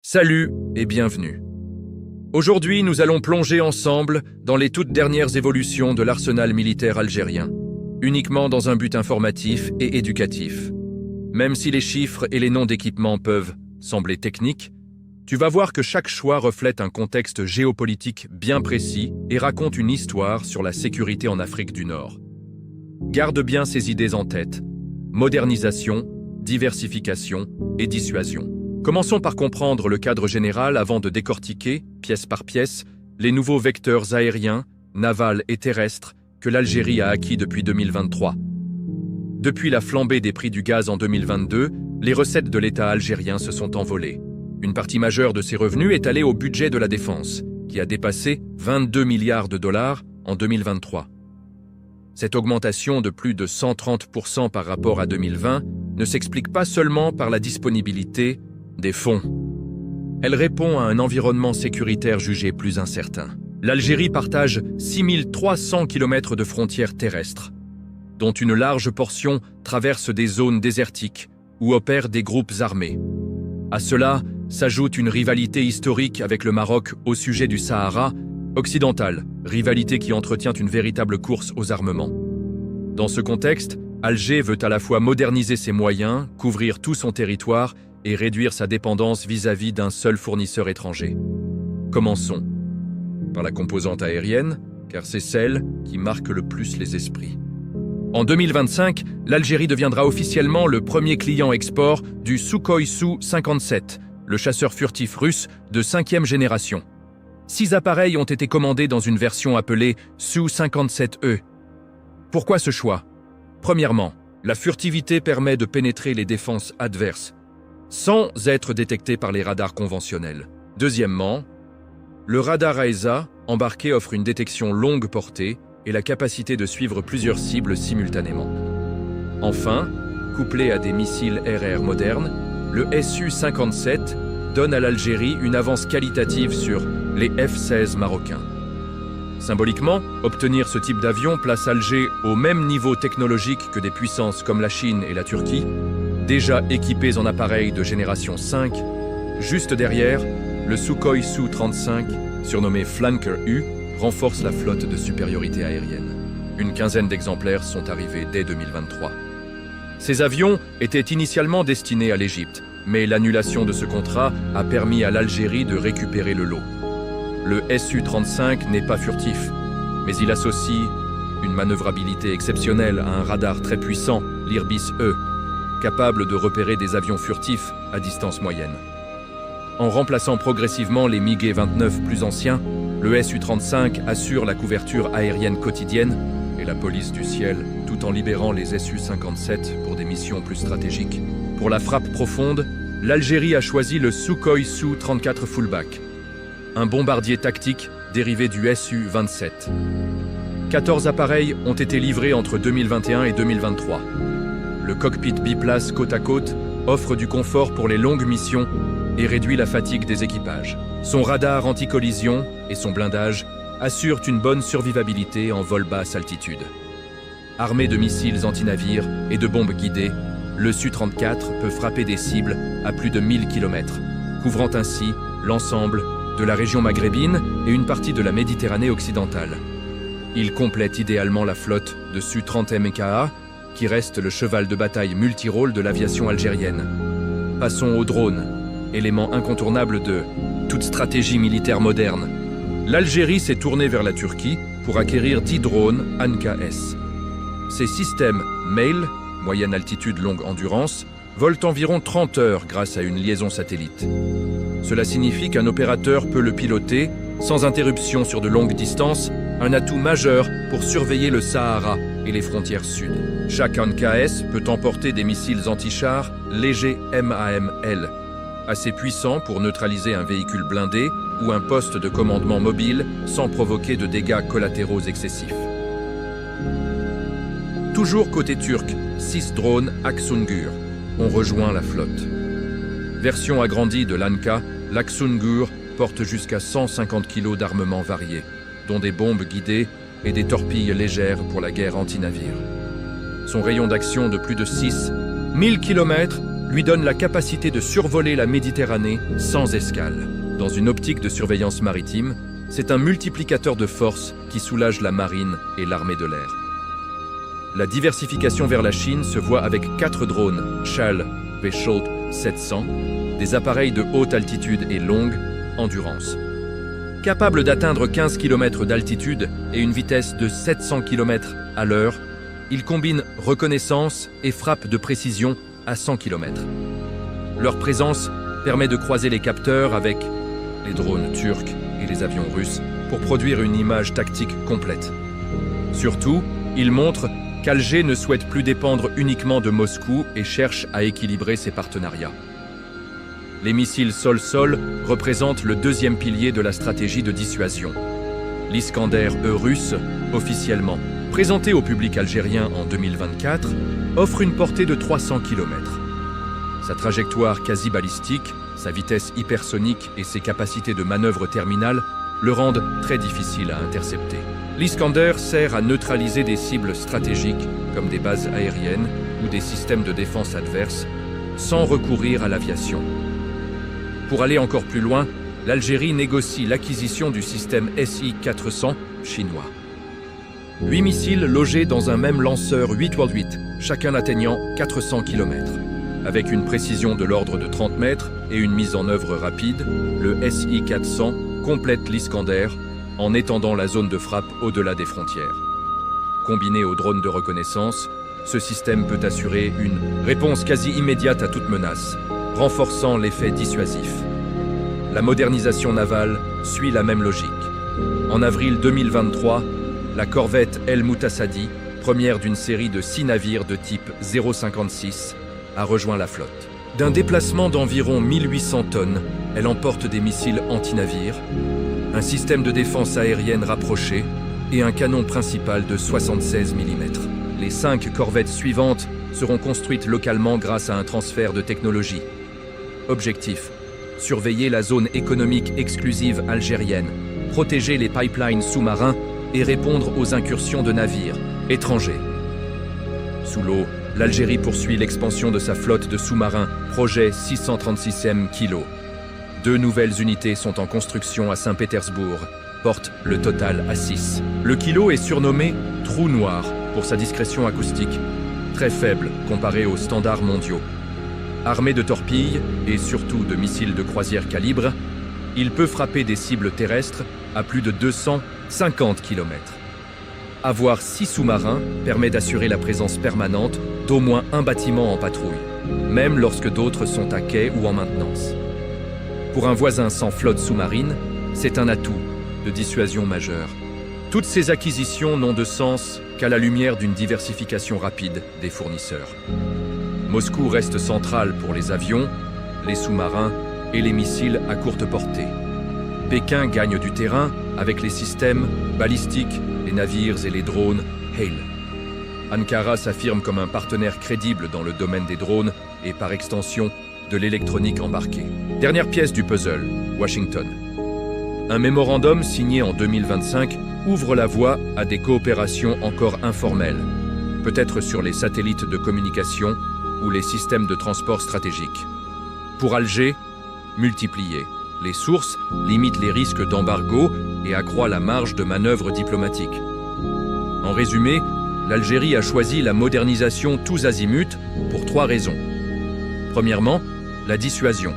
Salut et bienvenue. Aujourd'hui, nous allons plonger ensemble dans les toutes dernières évolutions de l'arsenal militaire algérien, uniquement dans un but informatif et éducatif. Même si les chiffres et les noms d'équipements peuvent sembler techniques, tu vas voir que chaque choix reflète un contexte géopolitique bien précis et raconte une histoire sur la sécurité en Afrique du Nord. Garde bien ces idées en tête: modernisation, diversification et dissuasion. Commençons par comprendre le cadre général avant de décortiquer, pièce par pièce, les nouveaux vecteurs aériens, navals et terrestres que l'Algérie a acquis depuis 2023. Depuis la flambée des prix du gaz en 2022, les recettes de l'État algérien se sont envolées. Une partie majeure de ces revenus est allée au budget de la défense, qui a dépassé 22 milliards de dollars en 2023. Cette augmentation de plus de 130% par rapport à 2020 ne s'explique pas seulement par la disponibilité des fonds. Elle répond à un environnement sécuritaire jugé plus incertain. L'Algérie partage 6300 km de frontières terrestres, dont une large portion traverse des zones désertiques où opèrent des groupes armés. À cela s'ajoute une rivalité historique avec le Maroc au sujet du Sahara occidental, rivalité qui entretient une véritable course aux armements. Dans ce contexte, Alger veut à la fois moderniser ses moyens, couvrir tout son territoire et réduire sa dépendance vis-à-vis d'un seul fournisseur étranger. Commençons par la composante aérienne, car c'est celle qui marque le plus les esprits. En 2025, l'Algérie deviendra officiellement le premier client export du Sukhoi Su-57, le chasseur furtif russe de 5e génération. 6 appareils ont été commandés dans une version appelée Su-57E. Pourquoi ce choix? Premièrement, la furtivité permet de pénétrer les défenses adverses, sans être détecté par les radars conventionnels. Deuxièmement, le radar AESA embarqué offre une détection longue portée et la capacité de suivre plusieurs cibles simultanément. Enfin, couplé à des missiles RR modernes, le Su-57 donne à l'Algérie une avance qualitative sur les F-16 marocains. Symboliquement, obtenir ce type d'avion place Alger au même niveau technologique que des puissances comme la Chine et la Turquie, déjà équipés en appareils de génération 5. Juste derrière, le Sukhoi Su-35, surnommé Flanker U, renforce la flotte de supériorité aérienne. Une quinzaine d'exemplaires sont arrivés dès 2023. Ces avions étaient initialement destinés à l'Égypte, mais l'annulation de ce contrat a permis à l'Algérie de récupérer le lot. Le Su-35 n'est pas furtif, mais il associe une manœuvrabilité exceptionnelle à un radar très puissant, l'Irbis-E, capable de repérer des avions furtifs à distance moyenne. En remplaçant progressivement les MiG-29 plus anciens, le Su-35 assure la couverture aérienne quotidienne et la police du ciel, tout en libérant les Su-57 pour des missions plus stratégiques. Pour la frappe profonde, l'Algérie a choisi le Sukhoi Su-34 Fullback, un bombardier tactique dérivé du Su-27. 14 appareils ont été livrés entre 2021 et 2023. Le cockpit biplace côte à côte offre du confort pour les longues missions et réduit la fatigue des équipages. Son radar anti-collision et son blindage assurent une bonne survivabilité en vol basse altitude. Armé de missiles anti-navires et de bombes guidées, le Su-34 peut frapper des cibles à plus de 1000 km, couvrant ainsi l'ensemble de la région maghrébine et une partie de la Méditerranée occidentale. Il complète idéalement la flotte de Su-30 MKA, qui reste le cheval de bataille multirôle de l'aviation algérienne. Passons aux drones, élément incontournable de toute stratégie militaire moderne. L'Algérie s'est tournée vers la Turquie pour acquérir 10 drones ANKS. Ces systèmes MAIL, moyenne altitude longue endurance, volent environ 30 heures grâce à une liaison satellite. Cela signifie qu'un opérateur peut le piloter sans interruption sur de longues distances, un atout majeur pour surveiller le Sahara et les frontières sud. Chaque ANKS peut emporter des missiles anti-chars légers MAML, assez puissants pour neutraliser un véhicule blindé ou un poste de commandement mobile sans provoquer de dégâts collatéraux excessifs. Toujours côté turc, 6 drones Aksungur ont rejoint la flotte. Version agrandie de l'Anka, l'Aksungur porte jusqu'à 150 kg d'armement variés, dont des bombes guidées et des torpilles légères pour la guerre anti-navire. Son rayon d'action de plus de 6000 km lui donne la capacité de survoler la Méditerranée sans escale. Dans une optique de surveillance maritime, c'est un multiplicateur de force qui soulage la marine et l'armée de l'air. La diversification vers la Chine se voit avec 4 drones Shale Vechalt 700, des appareils de haute altitude et longue endurance. Capables d'atteindre 15 km d'altitude et une vitesse de 700 km à l'heure, ils combinent reconnaissance et frappe de précision à 100 km. Leur présence permet de croiser les capteurs avec les drones turcs et les avions russes pour produire une image tactique complète. Surtout, ils montrent qu'Alger ne souhaite plus dépendre uniquement de Moscou et cherche à équilibrer ses partenariats. Les missiles sol-sol représentent le deuxième pilier de la stratégie de dissuasion. L'Iskander E russe, officiellement présenté au public algérien en 2024, offre une portée de 300 km. Sa trajectoire quasi-balistique, sa vitesse hypersonique et ses capacités de manœuvre terminale le rendent très difficile à intercepter. L'Iskander sert à neutraliser des cibles stratégiques comme des bases aériennes ou des systèmes de défense adverses sans recourir à l'aviation. Pour aller encore plus loin, l'Algérie négocie l'acquisition du système SI-400 chinois. 8 missiles logés dans un même lanceur 8x8, chacun atteignant 400 km. Avec une précision de l'ordre de 30 mètres et une mise en œuvre rapide, le SI-400 complète l'Iskander en étendant la zone de frappe au-delà des frontières. Combiné aux drones de reconnaissance, ce système peut assurer une réponse quasi immédiate à toute menace, renforçant l'effet dissuasif. La modernisation navale suit la même logique. En avril 2023, la corvette El Moutassadi, première d'une série de 6 navires de type 056, a rejoint la flotte. D'un déplacement d'environ 1800 tonnes, elle emporte des missiles anti-navires, un système de défense aérienne rapproché et un canon principal de 76 mm. Les 5 corvettes suivantes seront construites localement grâce à un transfert de technologie. Objectif: surveiller la zone économique exclusive algérienne, protéger les pipelines sous-marins et répondre aux incursions de navires étrangers. Sous l'eau, l'Algérie poursuit l'expansion de sa flotte de sous-marins, projet 636e Kilo. 2 nouvelles unités sont en construction à Saint-Pétersbourg, portent le total à 6. Le Kilo est surnommé « Trou noir » pour sa discrétion acoustique, très faible comparée aux standards mondiaux. Armé de torpilles et surtout de missiles de croisière calibre, il peut frapper des cibles terrestres à plus de 250 km. Avoir 6 sous-marins permet d'assurer la présence permanente d'au moins un bâtiment en patrouille, même lorsque d'autres sont à quai ou en maintenance. Pour un voisin sans flotte sous-marine, c'est un atout de dissuasion majeure. Toutes ces acquisitions n'ont de sens qu'à la lumière d'une diversification rapide des fournisseurs. Moscou reste central pour les avions, les sous-marins et les missiles à courte portée. Pékin gagne du terrain avec les systèmes balistiques, les navires et les drones Hail. Ankara s'affirme comme un partenaire crédible dans le domaine des drones et par extension de l'électronique embarquée. Dernière pièce du puzzle, Washington. Un mémorandum signé en 2025 ouvre la voie à des coopérations encore informelles, peut-être sur les satellites de communication ou les systèmes de transport stratégiques. Pour Alger, multiplier les sources limite les risques d'embargo et accroît la marge de manœuvre diplomatique. En résumé, l'Algérie a choisi la modernisation tous azimuts pour 3 raisons. Premièrement, la dissuasion.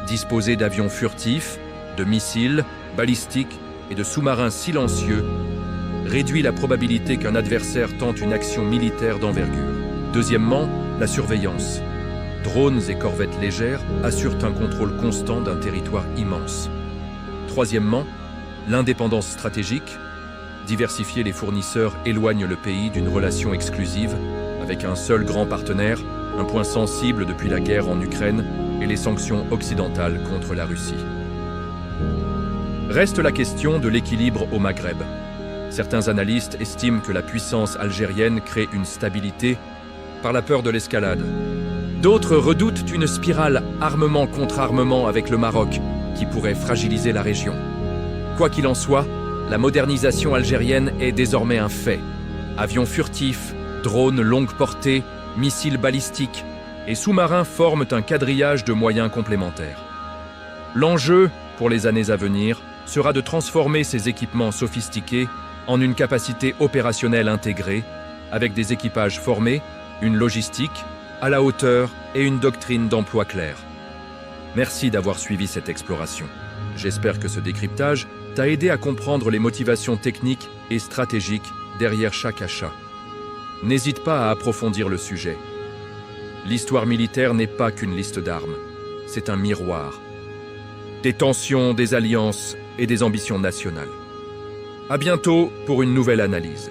Disposer d'avions furtifs, de missiles, balistiques et de sous-marins silencieux réduit la probabilité qu'un adversaire tente une action militaire d'envergure. Deuxièmement, la surveillance. Drones et corvettes légères assurent un contrôle constant d'un territoire immense. Troisièmement, l'indépendance stratégique. Diversifier les fournisseurs éloigne le pays d'une relation exclusive avec un seul grand partenaire, un point sensible depuis la guerre en Ukraine et les sanctions occidentales contre la Russie. Reste la question de l'équilibre au Maghreb. Certains analystes estiment que la puissance algérienne crée une stabilité par la peur de l'escalade. D'autres redoutent une spirale armement contre armement avec le Maroc, qui pourrait fragiliser la région. Quoi qu'il en soit, la modernisation algérienne est désormais un fait. Avions furtifs, drones longue portée, missiles balistiques, et sous-marins forment un quadrillage de moyens complémentaires. L'enjeu, pour les années à venir, sera de transformer ces équipements sophistiqués en une capacité opérationnelle intégrée, avec des équipages formés, une logistique à la hauteur et une doctrine d'emploi claire. Merci d'avoir suivi cette exploration. J'espère que ce décryptage t'a aidé à comprendre les motivations techniques et stratégiques derrière chaque achat. N'hésite pas à approfondir le sujet. L'histoire militaire n'est pas qu'une liste d'armes, c'est un miroir. Des tensions, des alliances et des ambitions nationales. À bientôt pour une nouvelle analyse.